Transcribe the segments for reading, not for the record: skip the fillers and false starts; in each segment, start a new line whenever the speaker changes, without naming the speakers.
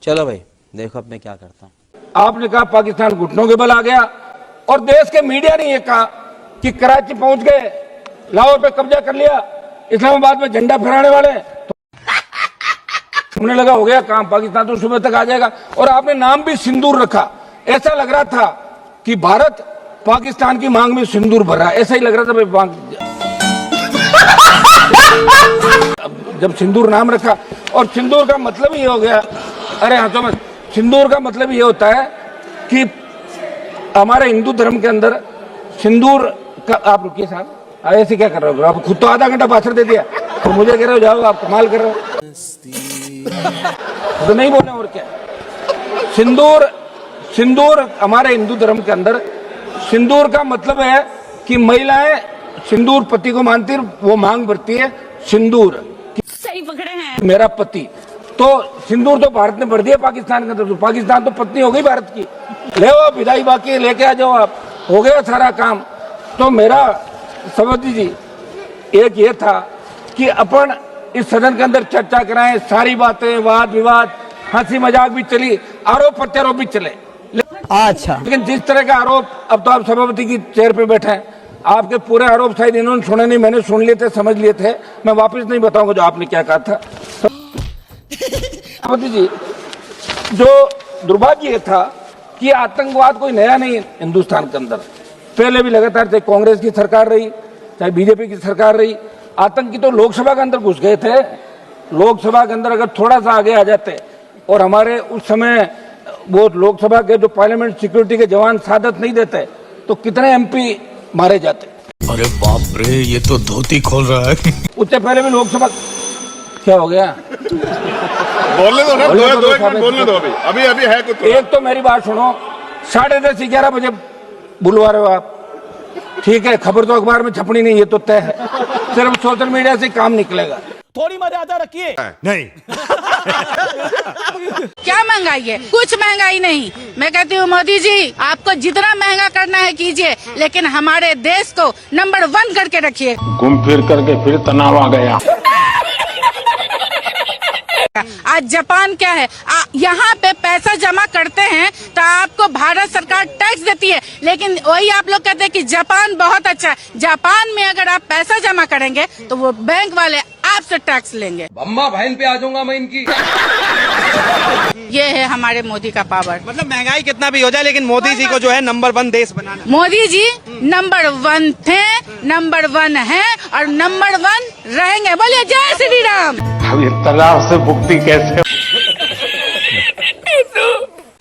चलो भाई देखो अब मैं क्या करता हूँ।
आपने कहा पाकिस्तान घुटनों के बल आ गया और देश के मीडिया ने यह कहा कि कराची पहुंच गए, लाहौर पे कब्जा कर लिया, इस्लामाबाद में झंडा फहराने वाले, तो सुनने लगा हो गया काम, पाकिस्तान तो सुबह तक आ जाएगा। और आपने नाम भी सिंदूर रखा, ऐसा लग रहा था कि भारत पाकिस्तान की मांग में सिंदूर भर रहा है, ऐसा ही लग रहा था भाई। जब सिंदूर नाम रखा, और सिंदूर का मतलब ही हो गया, अरे हाँ तो सिंदूर का मतलब ये होता है कि हमारे हिंदू धर्म के अंदर सिंदूर का, आप रुकिए साहब, ऐसे क्या कर रहे हो आप? खुद तो आधा घंटा भाषण दे दिया तो मुझे कह रहे हो जाओ, आप कमाल कर रहे हो। तो नहीं बोलना और क्या। सिंदूर हमारे हिंदू धर्म के अंदर सिंदूर का मतलब है कि महिलाएं सिंदूर पति को मानती है, वो मांग भरती है सिंदूर,
सही पकड़े हैं
मेरा पति। तो सिंदूर तो भारत ने भर दिया पाकिस्तान के अंदर, तो पाकिस्तान तो पत्नी हो गई भारत की। ले वो विदाई बाकी लेके आ जाओ, आप हो गया सारा काम। तो मेरा समझ लीजिए एक ये था कि अपन इस सदन के अंदर चर्चा कराएं, सारी बातें, वाद विवाद, हंसी मजाक भी चली, आरोप प्रत्यारोप भी चले।
अच्छा,
लेकिन जिस तरह का आरोप, अब तो आप सभापति की चेयर पे बैठे हैं, आपके पूरे आरोप शायद इन्होंने सुने नहीं, मैंने सुन लिए थे, समझ लिए थे, मैं वापस नहीं बताऊंगा जो आपने क्या कहा था। सभापति जी, जो दुर्भाग्य था कि आतंकवाद कोई नया नहीं है हिंदुस्तान के अंदर, पहले भी लगातार चाहे कांग्रेस की सरकार रही चाहे बीजेपी की सरकार रही, आतंकी तो लोकसभा के अंदर घुस गए थे। लोकसभा के अंदर अगर थोड़ा सा आगे आ जाते और हमारे उस समय वो लोकसभा के जो पार्लियामेंट सिक्योरिटी के जवान सादत नहीं देते तो कितने एमपी मारे जाते।
अरे बाप रे, ये तो धोती खोल रहा है।
उससे पहले भी लोकसभा, क्या हो गया?
बोलने दो अभी है कुछ।
एक तो मेरी बात सुनो, 10:30 11 बजे बुलवा रहे हो आप, ठीक है, खबर तो अखबार में छपनी नहीं, ये तो तय है, सिर्फ सोशल मीडिया से काम निकलेगा।
थोड़ी मर्यादा रखिए।
नहीं
क्या महंगाई है? कुछ महंगाई नहीं। मैं कहती हूँ मोदी जी, आपको जितना महंगा करना है कीजिए, लेकिन हमारे देश को नंबर 1 करके रखिए।
घूम फिर करके फिर तनाव आ गया।
आज जापान क्या है, यहाँ पे पैसा जमा करते हैं तो आपको भारत सरकार टैक्स देती है, लेकिन वही आप लोग कहते हैं कि जापान बहुत अच्छा है। जापान में अगर आप पैसा जमा करेंगे तो वो बैंक वाले आपसे टैक्स लेंगे।
अम्मा बहन पे आ जाऊंगा मैं इनकी।
ये है हमारे मोदी का पावर।
मतलब महंगाई कितना भी हो जाए, लेकिन मोदी जी को जो है नंबर 1 देश बनाना।
मोदी जी नंबर 1 थे, नंबर 1 है और नंबर 1 रहेंगे। बोलिए जय श्री राम।
अब इस तरह से मुक्ति कैसे?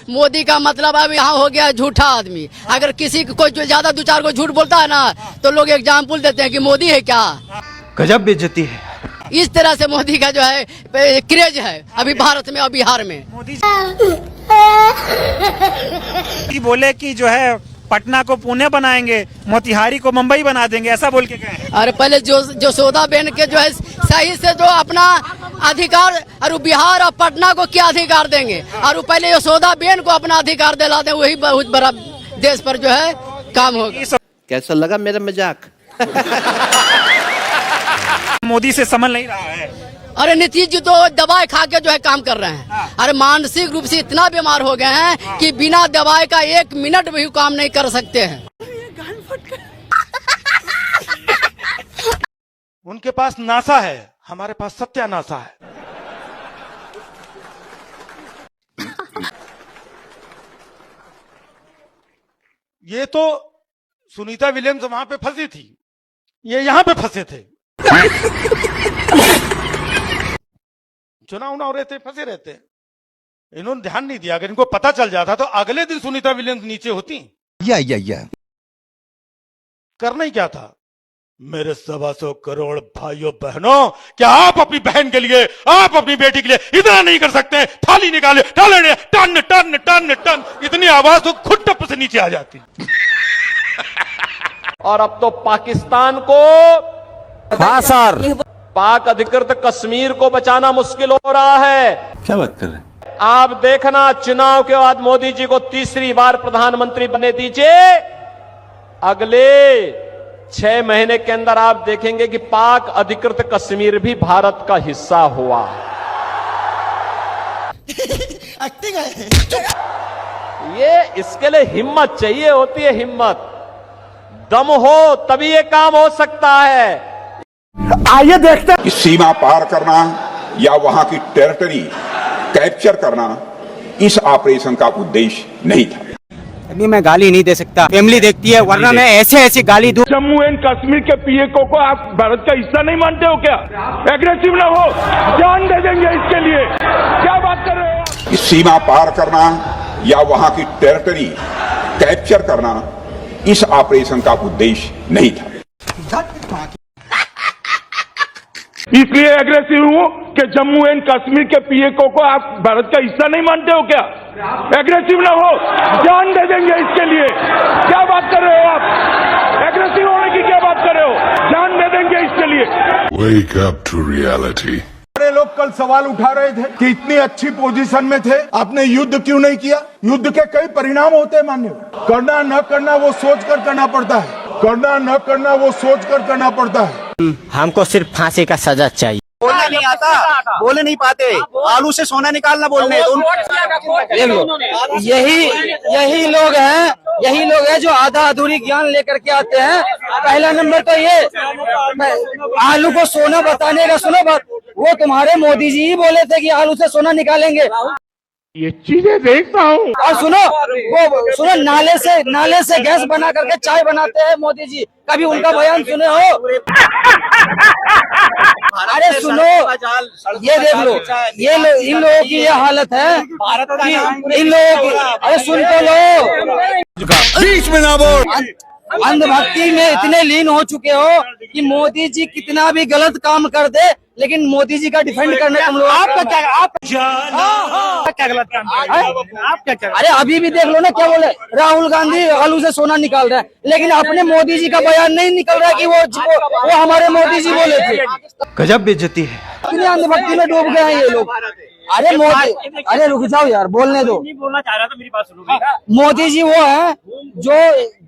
मोदी का मतलब अब यहाँ हो गया झूठा आदमी। अगर किसी को कोई जो ज्यादा 2-4 को झूठ बोलता है ना, तो लोग एग्जाम्पल देते हैं कि मोदी है क्या।
गजब बेइज्जती है।
इस तरह से मोदी का जो है क्रेज है अभी भारत में और बिहार में।
मोदी जी बोले कि जो है पटना को पुणे बनाएंगे, मोतिहारी को मुंबई बना देंगे, ऐसा बोल के गए।
अरे पहले जो सौदा बहन के जो है सही से जो अपना अधिकार, और बिहार और पटना को क्या अधिकार देंगे, और पहले यशोदा बेन को अपना अधिकार दिला दें, वही बहुत बड़ा देश पर जो है काम होगा।
कैसा लगा मेरा मजाक?
मोदी से समझ नहीं रहा है।
अरे नीतीश जी तो दवाई खा के जो है काम कर रहे हैं। अरे मानसिक रूप से इतना बीमार हो गए हैं कि बिना दवाई का 1 मिनट भी काम नहीं कर सकते हैं।
उनके पास नासा है, हमारे पास सत्यानाशा है। ये तो सुनीता विलियम्स वहां पे फंसी थी, ये यहां पे फंसे थे। चुनाव हो रहे थे, फंसे रहते। इन्होंने ध्यान नहीं दिया। अगर इनको पता चल जाता तो अगले दिन सुनीता विलियम्स नीचे होती। या करना ही क्या था? मेरे 125 करोड़ भाइयों बहनों, क्या आप अपनी बहन के लिए, आप अपनी बेटी के लिए इतना नहीं कर सकते? थाली निकाले, टाले, टन टन टन टन, इतनी आवाज तो खुद टप से नीचे आ जाती।
और अब तो पाकिस्तान को,
हाँ सर,
पाक अधिकृत कश्मीर को बचाना मुश्किल हो रहा है।
क्या बात कर रहे हैं
आप? देखना, चुनाव के बाद मोदी जी को तीसरी बार प्रधानमंत्री बनने दीजिए, अगले 6 महीने के अंदर आप देखेंगे कि पाक अधिकृत कश्मीर भी भारत का हिस्सा हुआ।
एक्टिंग है।
ये इसके लिए हिम्मत चाहिए होती है, हिम्मत, दम हो तभी ये काम हो सकता है।
आइए देखते हैं।
कि सीमा पार करना या वहां की टेरिटरी कैप्चर करना इस ऑपरेशन का उद्देश्य नहीं था।
अभी मैं गाली नहीं दे सकता, फैमिली देखती है, वरना मैं ऐसे गाली दूं।
जम्मू एंड कश्मीर के पीएको को आप भारत का हिस्सा नहीं मानते हो क्या? एग्रेसिव ना हो, जान दे देंगे इसके लिए। क्या बात कर रहे हो?
कि सीमा पार करना या वहां की टेरिटरी कैप्चर करना इस ऑपरेशन का उद्देश्य नहीं था।
इसलिए एग्रेसिव हूँ कि जम्मू एंड कश्मीर के पीएको को आप भारत का हिस्सा नहीं मानते हो क्या? एग्रेसिव ना हो, जान दे देंगे इसके लिए। क्या बात कर रहे हो आप? एग्रेसिव होने की क्या बात कर रहे हो? जान दे देंगे इसके लिए।
Wake up to reality.
बड़े लोग कल सवाल उठा रहे थे कि इतनी अच्छी पोजीशन में थे, आपने युद्ध क्यों नहीं किया? युद्ध के कई परिणाम होते हैं मान्य, करना न करना वो सोच कर करना पड़ता है, करना न करना वो सोच कर करना पड़ता है।
हमको सिर्फ फांसी का सजा चाहिए।
बोलना नहीं आता, बोले नहीं पाते, आलू से सोना निकालना बोलने।
यही लोग हैं जो आधा अधूरी ज्ञान लेकर के आते हैं। पहला नंबर तो ये आलू को सोना बताने का, सुनो बात, वो तुम्हारे मोदी जी ही बोले थे कि आलू से सोना निकालेंगे।
ये चीजें देखता हूँ।
और सुनो नाले से गैस बना करके चाय बनाते हैं मोदी जी, कभी उनका बयान सुने हो? अरे सुनो, ये देख लो, इन लोगों की ये हालत है कि इन लोगों की, अरे सुन तो लो,
बीच में ना बोल।
अंधभक्ति में इतने लीन हो चुके हो कि मोदी जी कितना भी गलत काम कर दे, लेकिन मोदी जी का डिफेंड करने तुम लोग। आपका क्या गलत काम है? आप क्या? अरे अभी भी देख लो ना, क्या बोले राहुल गांधी आलू से सोना निकाल रहा है, लेकिन अपने मोदी जी का बयान नहीं निकल रहा है कि वो हमारे मोदी जी बोले थे। गजब बेइज्जती है।
इतनी अंधभक्ति में डूब गए हैं ये लोग। अरे मोदी, अरे रुक जाओ यार, बोलने दो।
नहीं बोलना चाह रहा था, मेरी बात सुनो।
मोदी जी वो है जो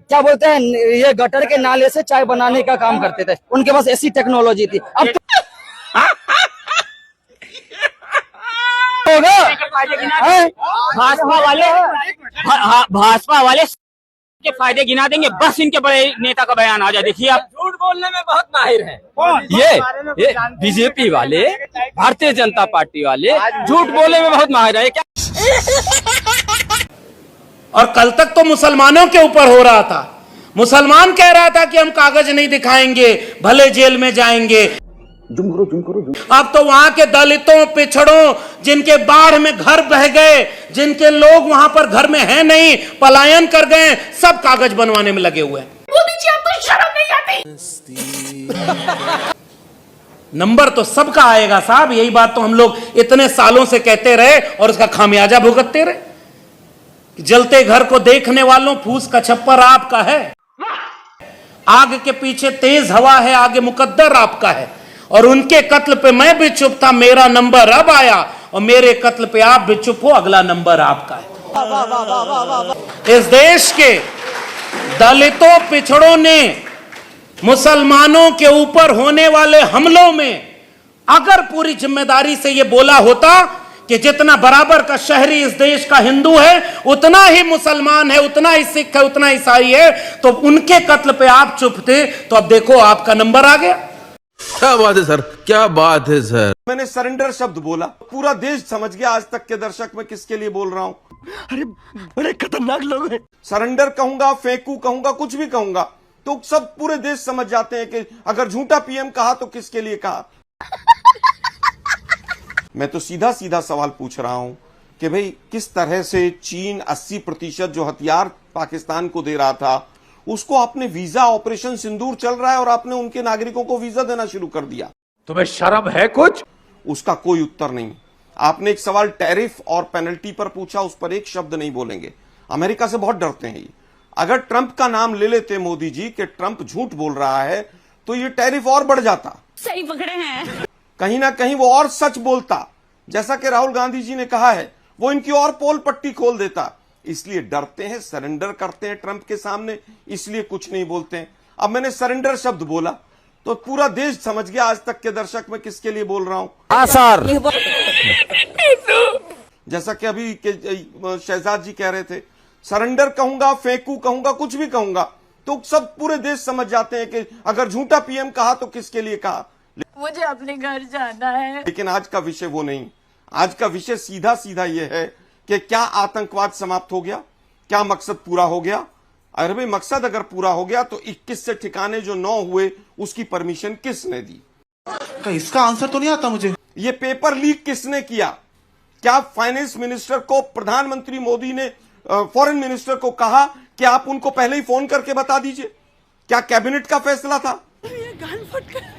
क्या बोलते हैं, ये गटर के नाले से चाय बनाने का काम करते थे, उनके पास ऐसी टेक्नोलॉजी थी। अब होगा भाजपा वाले के फायदे गिना देंगे, बस इनके बड़े नेता का बयान आ जाए। देखिए आप, झूठ बोलने में बहुत माहिर हैं ये बीजेपी वाले, भारतीय जनता पार्टी वाले झूठ बोलने में बहुत माहिर है। क्या
और कल तक तो मुसलमानों के ऊपर हो रहा था, मुसलमान कह रहा था कि हम कागज नहीं दिखाएंगे, भले जेल में जाएंगे। अब तो वहां के दलितों, पिछड़ों, जिनके बाढ़ में घर बह गए, जिनके लोग वहां पर घर में हैं नहीं, पलायन कर गए, सब कागज बनवाने में लगे हुए हैं। मोदी जी आपको शर्म नहीं आती? नंबर तो सबका आएगा साहब, यही बात तो हम लोग इतने सालों से कहते रहे और उसका खामियाजा भुगतते रहे। जलते घर को देखने वालों, फूस का छप्पर आपका है, आग के पीछे तेज हवा है, आगे मुकद्दर आपका है। और उनके कत्ल पे मैं भी चुप था, मेरा नंबर अब आया, और मेरे कत्ल पे आप भी चुप हो, अगला नंबर आपका है। इस देश के दलितों, पिछड़ों ने मुसलमानों के ऊपर होने वाले हमलों में अगर पूरी जिम्मेदारी से यह बोला होता कि जितना बराबर का शहरी इस देश का हिंदू है, उतना ही मुसलमान है, उतना ही सिख है, उतना ही ईसाई है, तो उनके कत्ल पे आप चुप थे, तो अब देखो आपका नंबर आ गया।
क्या बात है सर, क्या बात है सर।
मैंने सरेंडर शब्द बोला, पूरा देश समझ गया आज तक के दर्शक मैं किसके लिए बोल रहा हूं।
अरे बड़े खतरनाक लोग हैं।
सरेंडर कहूंगा, फेंकू कहूंगा, कुछ भी कहूंगा, तो सब पूरे देश समझ जाते हैं कि अगर झूठा पीएम कहा तो किसके लिए कहा। मैं तो सीधा सीधा सवाल पूछ रहा हूं कि भाई किस तरह से चीन 80% जो हथियार पाकिस्तान को दे रहा था, उसको आपने वीजा, ऑपरेशन सिंदूर चल रहा है और आपने उनके नागरिकों को वीजा देना शुरू कर दिया।
तुम्हें शर्म है कुछ?
उसका कोई उत्तर नहीं। आपने एक सवाल टैरिफ और पेनल्टी पर पूछा, उस पर एक शब्द नहीं बोलेंगे। अमेरिका से बहुत डरते हैं ये। अगर ट्रंप का नाम ले लेते मोदी जी कि ट्रंप झूठ बोल रहा है, तो ये टैरिफ और बढ़ जाता।
सही पकड़े हैं।
कहीं ना कहीं वो और सच बोलता, जैसा कि राहुल गांधी जी ने कहा है, वो इनकी और पोल पट्टी खोल देता। इसलिए डरते हैं, सरेंडर करते हैं ट्रंप के सामने, इसलिए कुछ नहीं बोलते हैं। अब मैंने सरेंडर शब्द बोला तो पूरा देश समझ गया आज तक के दर्शक मैं किसके लिए बोल रहा हूं।
हाँ सर।
जैसा कि अभी के शहजाद जी कह रहे थे, सरेंडर कहूंगा, फेंकू कहूंगा, कुछ भी कहूंगा तो सब पूरे देश समझ जाते हैं कि अगर झूठा पीएम कहा तो किसके लिए कहा।
मुझे अपने घर जाना है।
लेकिन आज का विषय वो नहीं, आज का विषय सीधा सीधा ये है कि क्या आतंकवाद समाप्त हो गया, क्या मकसद पूरा हो गया। अरे भाई मकसद अगर पूरा हो गया तो 21 से ठिकाने जो 9 हुए उसकी परमिशन किसने दी?
इसका आंसर तो नहीं आता मुझे।
ये पेपर लीक किसने किया? क्या फाइनेंस मिनिस्टर को प्रधानमंत्री मोदी ने फॉरेन मिनिस्टर को कहा कि आप उनको पहले ही फोन करके बता दीजिए? क्या कैबिनेट का फैसला था?
ये गाल फट गया।